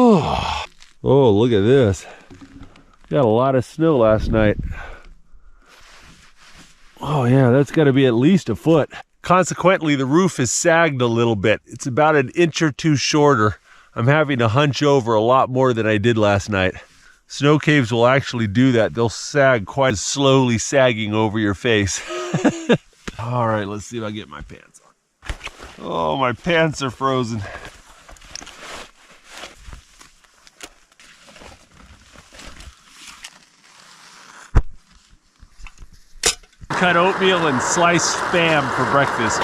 Oh, look at this. Got a lot of snow last night. Oh yeah, that's got to be at least a foot. Consequently, the roof has sagged a little bit. It's about an inch or two shorter. I'm having to hunch over a lot more than I did last night. Snow caves will actually do that. They'll sag quite slowly, sagging over your face. All right, let's see if I get my pants on. Oh, my pants are frozen. Cut oatmeal and sliced Spam for breakfast.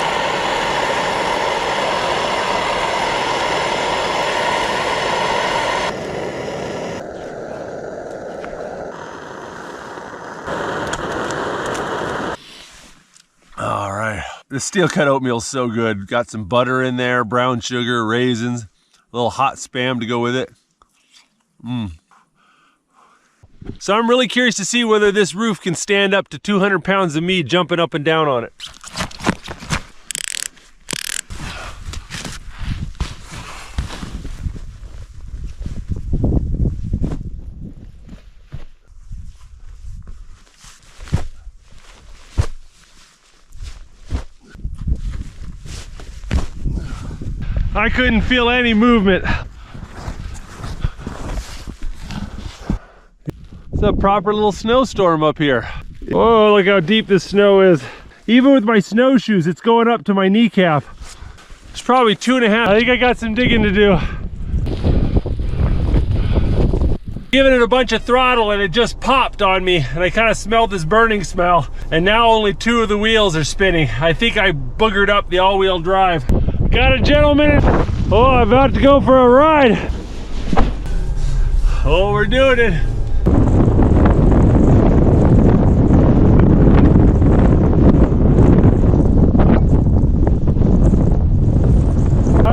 All right, the steel cut oatmeal is so good. Got some butter in there, brown sugar, raisins, a little hot Spam to go with it. So I'm really curious to see whether this roof can stand up to 200 pounds of me jumping up and down on it. I couldn't feel any movement. It's a proper little snowstorm up here. Oh, look how deep this snow is. Even with my snowshoes, it's going up to my kneecap. It's probably 2.5. I think I got some digging to do. Giving it a bunch of throttle and it just popped on me and I kind of smelled this burning smell. And now only 2 of the wheels are spinning. I think I boogered up the all-wheel drive. Got a gentleman. Oh, I'm about to go for a ride. Oh, we're doing it.